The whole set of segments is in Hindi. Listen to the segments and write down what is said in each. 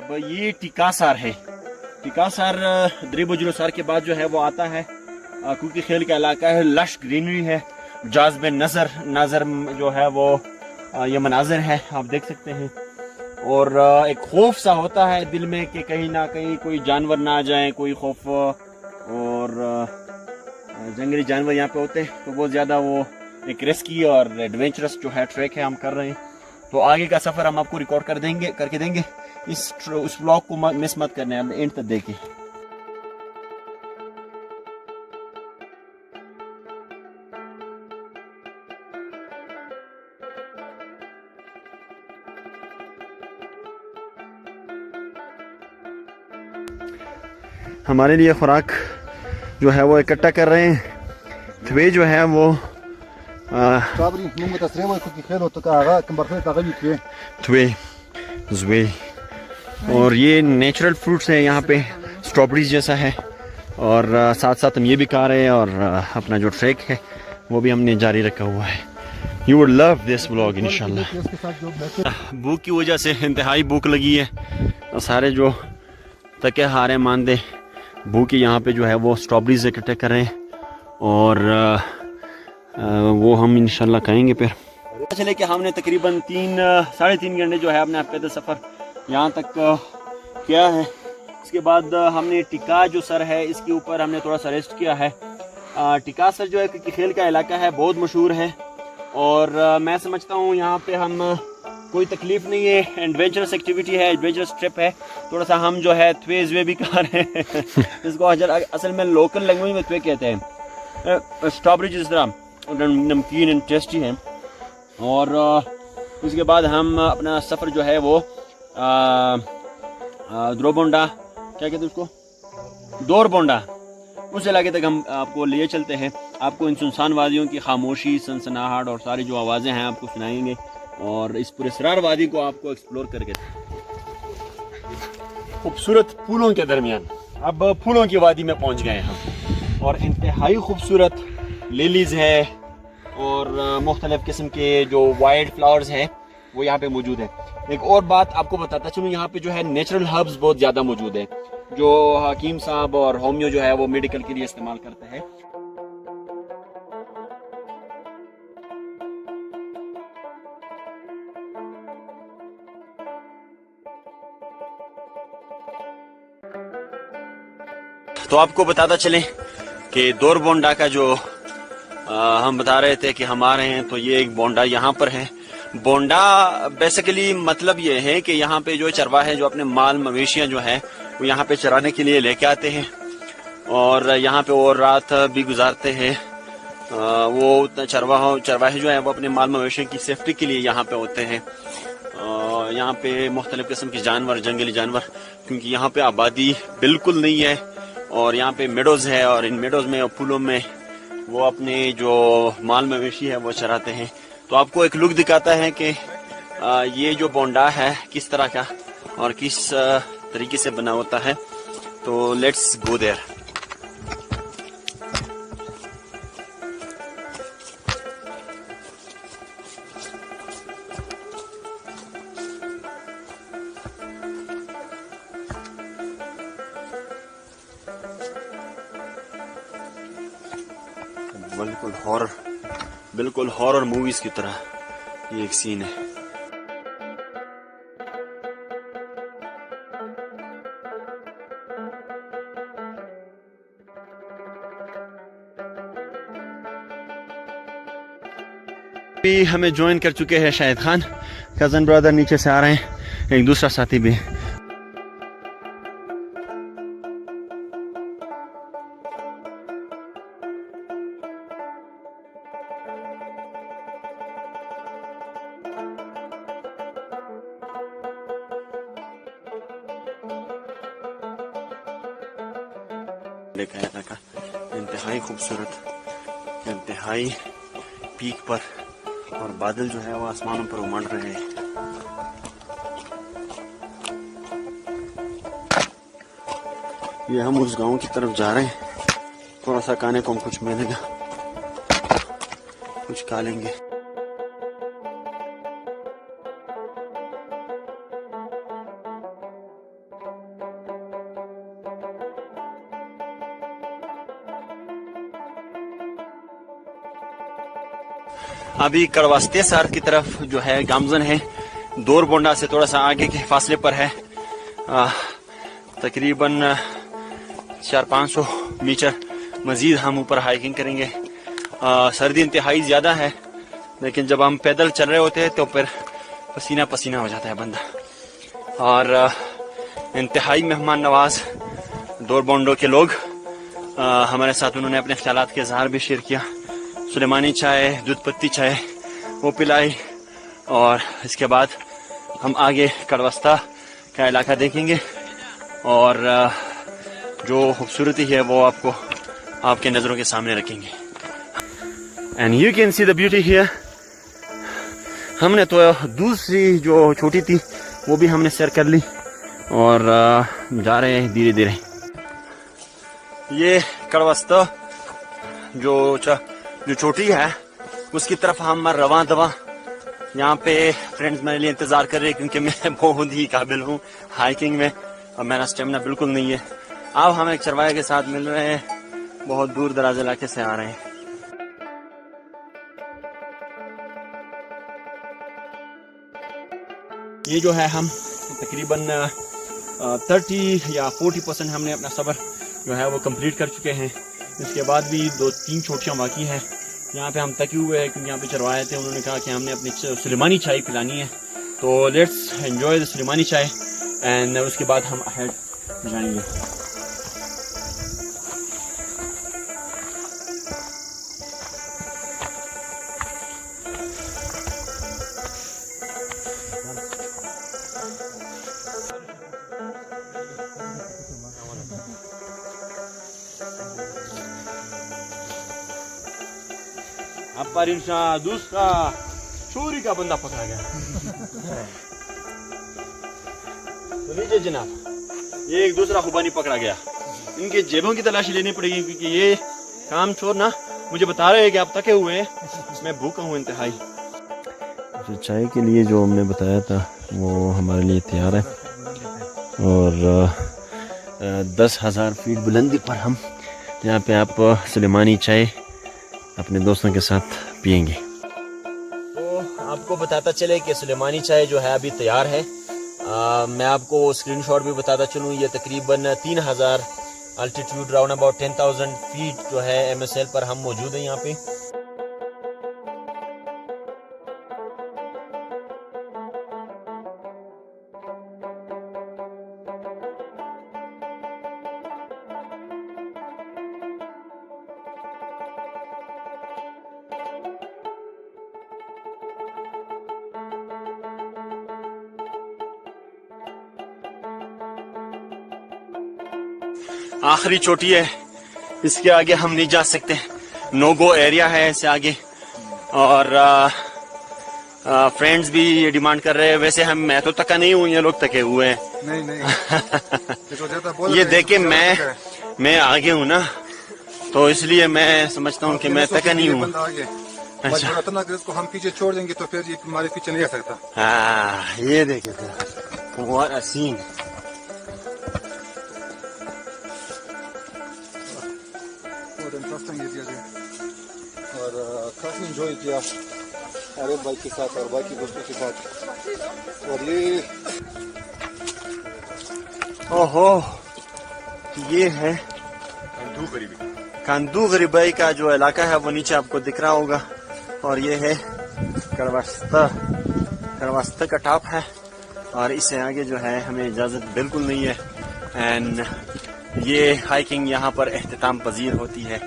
अब ये टिकासार है। टिकासार द्रीबुजुलसार के बाद जो है वो आता है क्योंकि खेल का इलाका है, लश ग्रीनरी है, जाज़ब नज़र जो है वो ये मनाजिर है आप देख सकते हैं। और एक खौफ सा होता है दिल में कि कहीं ना कहीं कोई जानवर ना आ जाए, कोई खौफ। और जंगली जानवर यहाँ पे होते हैं तो बहुत ज़्यादा वो एक रिस्की और एडवेंचरस जो है ट्रैक है हम कर रहे हैं। तो आगे का सफ़र हम आपको रिकॉर्ड करके देंगे। उस ब्लॉग को मिस मत करना है, एंड तक देखिए। हमारे लिए खुराक जो है वो इकट्ठा कर रहे हैं। थवे जो है वो थवे और ये नेचुरल फ्रूट्स है यहाँ पे, स्ट्रॉबेरीज जैसा है। और साथ साथ हम ये भी खा रहे हैं और अपना जो ट्रैक है वो भी हमने जारी रखा हुआ है। You would love this vlog इंशाल्लाह। भूख की वजह से इंतहाई भूख लगी है और सारे जो तके हारे मानदे भूख यहाँ पे जो है वो स्ट्रॉबेरीज इकट्ठे कर रहे हैं और वो हम इंशाल्लाह खाएंगे। फिर चले कि हमने तकरीबन 3-3.5 घंटे जो है अपना पैदल सफ़र यहाँ तक किया है। इसके बाद हमने टिका जो सर है इसके ऊपर हमने थोड़ा सा रेस्ट किया है। टिका सर जो है क्योंकि खेल का इलाका है, बहुत मशहूर है और मैं समझता हूँ यहाँ पे हम कोई तकलीफ नहीं है, एडवेंचरस एक्टिविटी है, एडवेंचरस ट्रिप है। थोड़ा सा हम जो है थ्वेज वे भी खा रहे हैं इसको असल में लोकल लैंग्वेज में थ्वे कहते हैं। स्ट्रॉबेरी जिस तरह नमकीन एंड टेस्टी है। और उसके बाद हम अपना सफ़र जो है वो द्रोबोंडा क्या कहते हैं उसको, दोरबोंडा, उस इलाके तक हम आपको लिए चलते हैं। आपको इन सुनसान वादियों की खामोशी, सनसनाहट और सारी जो आवाज़ें हैं आपको सुनाएंगे और इस पूरे सरार वादी को आपको एक्सप्लोर करके खूबसूरत फूलों के दरमियान अब फूलों की वादी में पहुंच गए हम और इंतहाई खूबसूरत लिलीज है और मुख्तलिफ किस्म के जो वाइल्ड फ्लावर्स हैं वो यहाँ पे मौजूद है। एक और बात आपको बताता चलूँ, यहाँ पे जो है नेचुरल हर्ब्स बहुत ज़्यादा मौजूद है जो हकीम साहब और होमियो जो है वो मेडिकल के लिए इस्तेमाल करते हैं। तो आपको बताता चलें कि दोरबोंडा का जो हम बता रहे थे कि हम आ रहे हैं, तो ये एक बोंडा यहाँ पर है। बोंडा बेसिकली मतलब ये है कि यहाँ पे जो चरवाहे जो अपने माल मवेशियाँ जो है वो यहाँ पे चराने के लिए लेके आते हैं और यहाँ पे और रात भी गुजारते हैं। वो चरवाहे जो है वो अपने माल मवेशियों की सेफ्टी के लिए यहाँ पे होते हैं। यहाँ पे मुख्तलिफ किस्म के जानवर, जंगली जानवर, क्योंकि यहाँ पे आबादी बिल्कुल नहीं है और यहाँ पे मेडोज है और इन मेडोज में और फूलों में वो अपने जो माल मवेशी है वो चराते हैं। तो आपको एक लुक दिखाता है कि ये जो बोंडा है किस तरह का और किस तरीके से बना होता है। तो लेट्स गो देयर। बिल्कुल हॉरर मूवीज की तरह ये एक सीन है। भी हमें ज्वाइन कर चुके हैं शाहिद खान, कजन ब्रदर नीचे से आ रहे हैं, एक दूसरा साथी भी। इंतहाई खूबसूरत, इंतहाई पीक पर और बादल जो है वो आसमानों पर उमड़ रहे हैं। ये हम उस गांव की तरफ जा रहे हैं। थोड़ा सा खाने को हम कुछ मिलेगा, कुछ खा लेंगे। अभी कड़वास्ते शहर की तरफ जो है गामजन है, दोरबोंडा से थोड़ा सा आगे के फासले पर है। तकरीबन 400-500 मीटर मजीद हम ऊपर हाइकिंग करेंगे। सर्दी इंतहाई ज़्यादा है, लेकिन जब हम पैदल चल रहे होते हैं तो फिर पसीना पसीना हो जाता है बंदा। और इंतहाई मेहमान नवाज दोरबोंडो के लोग हमारे साथ, उन्होंने अपने ख्यालात के इजहार भी शेयर किया। सुलेमानी चाय, दूध पत्ती चाय वो पिलाई, और इसके बाद हम आगे कड़वस्ता का इलाका देखेंगे और जो खूबसूरती है वो आपको आपके नज़रों के सामने रखेंगे। And you can see the beauty here. हमने तो दूसरी जो छोटी थी वो भी हमने सैर कर ली और जा रहे हैं धीरे धीरे। ये कड़वस्ता जो छोटी है उसकी तरफ हम रवां दवा। यहाँ पे फ्रेंड्स मेरे लिए इंतजार कर रहे हैं क्योंकि मैं बहुत ही काबिल हूँ हाइकिंग में और मेरा स्टेमिना बिल्कुल नहीं है। अब हम एक चरवाहे के साथ मिल रहे हैं, बहुत दूर दराज इलाके से आ रहे हैं। ये जो है हम तकरीबन 30 या 40% हमने अपना सफ़र जो है वो कंप्लीट कर चुके हैं। इसके बाद भी 2-3 छोटियाँ बाकी हैं। यहाँ पे हम थके हुए हैं क्योंकि यहाँ पे चरवाए थे, उन्होंने कहा कि हमने अपनी सुलेमानी चाय पिलानी है, तो लेट्स एंजॉय द सुलेमानी चाय एंड उसके बाद हम अहेड जाएंगे। पर इंशाअल्लाह दूसरा चोरी का बंदा पकड़ा गया। तो लीजिए जनाब, ये एक दूसरा खुबानी पकड़ा गया। इनके जेबों की तलाशी लेनी पड़ेगी क्योंकि ये काम चोर ना मुझे बता रहे हैं कि आप थके हुए हैं, मैं भूखा हूँ इंतहाई। जो चाय के लिए जो हमने बताया था वो हमारे लिए तैयार है और 10,000 फीट बुलंदी पर हम यहाँ पे आप सुलेमानी चाय अपने दोस्तों के साथ पियेंगे। तो आपको बताता चले कि सुलेमानी चाय जो है अभी तैयार है। मैं आपको स्क्रीनशॉट भी बताता चलूँ। ये तकरीबन 3,000 अल्टीट्यूड राउंड अबाउट 10,000 फीट जो है MSL पर हम मौजूद हैं यहाँ पे। आखिरी चोटी है, इसके आगे हम नहीं जा सकते, नो गो एरिया है इससे आगे। और फ्रेंड्स भी ये डिमांड कर रहे हैं। वैसे मैं तो तका नहीं हूँ, ये लोग तके हुए हैं। नहीं। ये देखे मैं आगे हूँ ना, तो इसलिए मैं समझता हूँ कि मैं तका नहीं हूँ। अच्छा, इसको हम पीछे छोड़ देंगे तो फिर ये हमारे पीछे नहीं आ सकता। हाँ, ये देखे व्हाट अ सीन। और काफी एंजॉय किया अरे बाइक के साथ और बाकी दोस्तों के साथ। और ये ओहो, ये है कांदू गरीबाई का जो इलाका है वो नीचे आपको दिख रहा होगा। और ये है कड़वस्ता का टॉप है और इससे आगे जो है हमें इजाज़त बिल्कुल नहीं है। एंड ये हाइकिंग यहाँ पर एहतिताम पजीर होती है।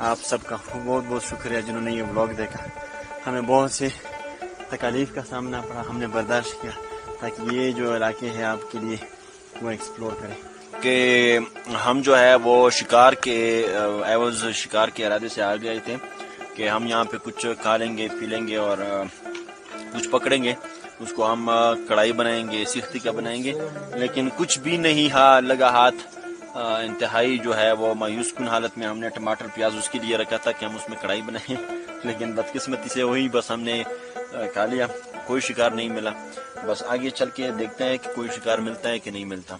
आप सबका बहुत बहुत शुक्रिया जिन्होंने ये व्लॉग देखा। हमें बहुत से तकलीफ का सामना पड़ा, हमने बर्दाश्त किया ताकि ये जो इलाके हैं आपके लिए वो एक्सप्लोर करें। कि हम जो है वो शिकार के इरादे से आ गए थे कि हम यहाँ पे कुछ खा लेंगे, पी लेंगे और कुछ पकड़ेंगे, उसको हम कढ़ाई बनाएंगे, सिख्ती का बनाएंगे। लेकिन कुछ भी नहीं लगा हाथ। इंतहाई जो है वो मायूस कुन हालत में हमने टमाटर प्याज उसके लिए रखा था कि हम उसमें कढ़ाई बनाएं, लेकिन बदकिस्मती से वही बस हमने खा लिया। कोई शिकार नहीं मिला। बस आगे चल के देखते हैं कि कोई शिकार मिलता है कि नहीं मिलता।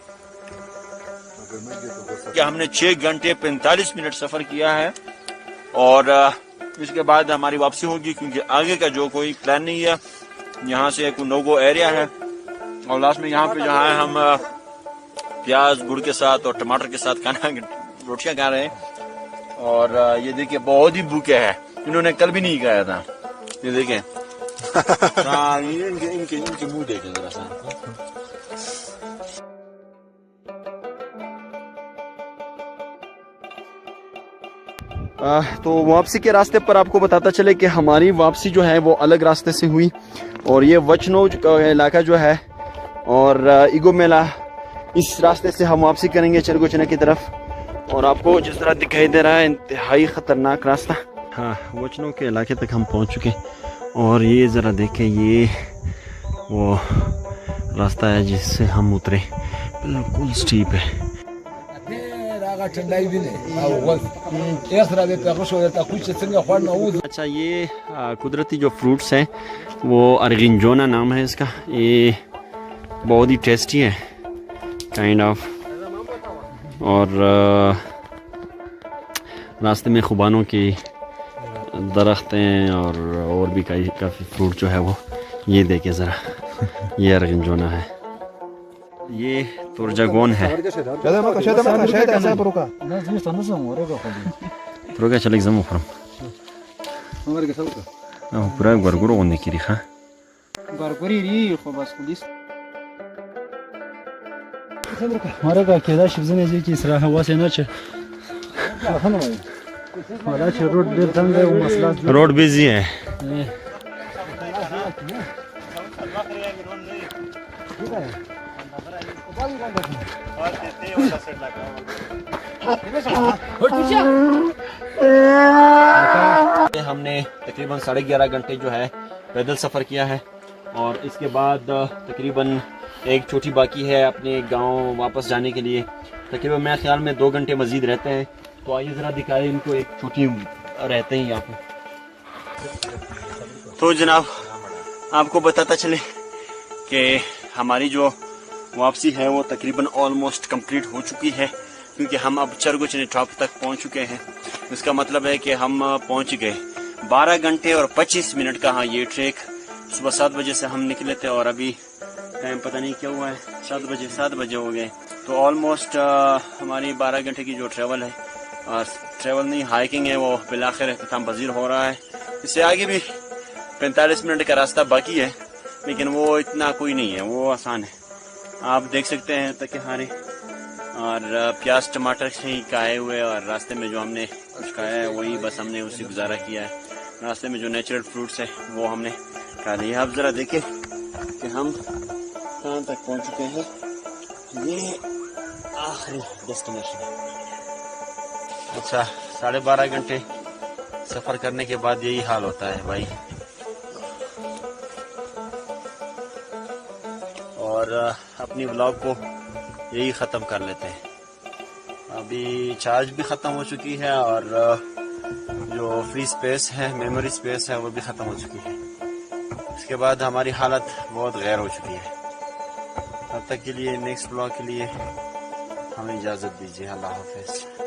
क्या हमने 6 घंटे 45 मिनट सफर किया है और इसके बाद हमारी वापसी होगी, क्योंकि आगे का जो कोई प्लान नहीं है। यहाँ से एक नो गो एरिया है और लास्ट में यहाँ पे जो है हम प्याज गुड़ के साथ और टमाटर के साथ खाना रोटियां खा रहे हैं। और ये देखिए बहुत ही भूखे है, इन्होंने कल भी नहीं खाया था। ये देखें इनके मुंह देखें जरा सा। तो वापसी के रास्ते पर आपको बताता चले कि हमारी वापसी जो है वो अलग रास्ते से हुई और ये वचनोज का इलाका जो है और इगो मेला, इस रास्ते से हम वापसी करेंगे चरगोचना की तरफ। और आपको जिस तरह दिखाई दे रहा है इंतहाई ख़तरनाक रास्ता। हाँ, वचनों के इलाके तक हम पहुंच चुके और ये ज़रा देखें, ये वो रास्ता है जिससे हम उतरे, बिल्कुल स्टीप है। अच्छा, ये कुदरती जो फ्रूट्स हैं वो अर्गिंजोना नाम है इसका। ये बहुत ही टेस्टी है काइंड ऑफ। और रास्ते में खुबानों की दरख्त हैं और भी काफ़ी फ्रूट जो है वो, ये देखे ज़रा ये अर्गिंजोना है, ये तुरजागोन है। Proga chalik zamu from. Pura garguro on kiri kha. Garguri ri kho bas kudis. Mara ka keda shibzane je ki isra hawa se na che. Mara che road de tang hai wo masla. Road busy है. हमने तकरीबन 11.5 घंटे जो है पैदल सफ़र किया है और इसके बाद तकरीबन एक छोटी बाकी है अपने गांव वापस जाने के लिए। तकरीबन मेरे ख्याल में 2 घंटे मज़ीद रहते हैं। तो आइए ज़रा दिखाएं इनको, एक छोटी रहते हैं यहाँ पे। तो जनाब आपको बताता चले कि हमारी जो वापसी है वो तकरीबन ऑलमोस्ट कंप्लीट हो चुकी है, क्योंकि हम अब चरगोचने टॉप तक पहुंच चुके हैं। इसका मतलब है कि हम पहुंच गए 12 घंटे और 25 मिनट का। हाँ, ये ट्रैक सुबह 7 बजे से हम निकले थे और अभी टाइम पता नहीं क्या हुआ है, 7 बजे हो गए। तो ऑलमोस्ट हमारी 12 घंटे की जो ट्रैवल है, ट्रैवल नहीं हाइकिंग है, वो बिलाखिर इख्तिताम पजीर हो रहा है। इससे आगे भी 45 मिनट का रास्ता बाकी है, लेकिन वो इतना कोई नहीं है, वो आसान है। आप देख सकते हैं तक हारे और प्याज टमाटर से ही खाए हुए और रास्ते में जो हमने कुछ खाया है वही बस हमने उसी गुजारा किया है। रास्ते में जो नेचुरल फ्रूट्स है वो हमने खा लिए। आप ज़रा देखें कि हम कहाँ तक पहुँच चुके हैं। ये आखिरी डेस्टिनेशन है। अच्छा, 12.5 घंटे सफ़र करने के बाद यही हाल होता है भाई। और अपनी व्लॉग को यही ख़त्म कर लेते हैं। अभी चार्ज भी ख़त्म हो चुकी है और जो फ्री स्पेस है, मेमोरी स्पेस है, वो भी ख़त्म हो चुकी है। इसके बाद हमारी हालत बहुत गैर हो चुकी है। तब तक के लिए नेक्स्ट व्लॉग के लिए हमें इजाज़त दीजिए। अल्लाह हाफ़िज़।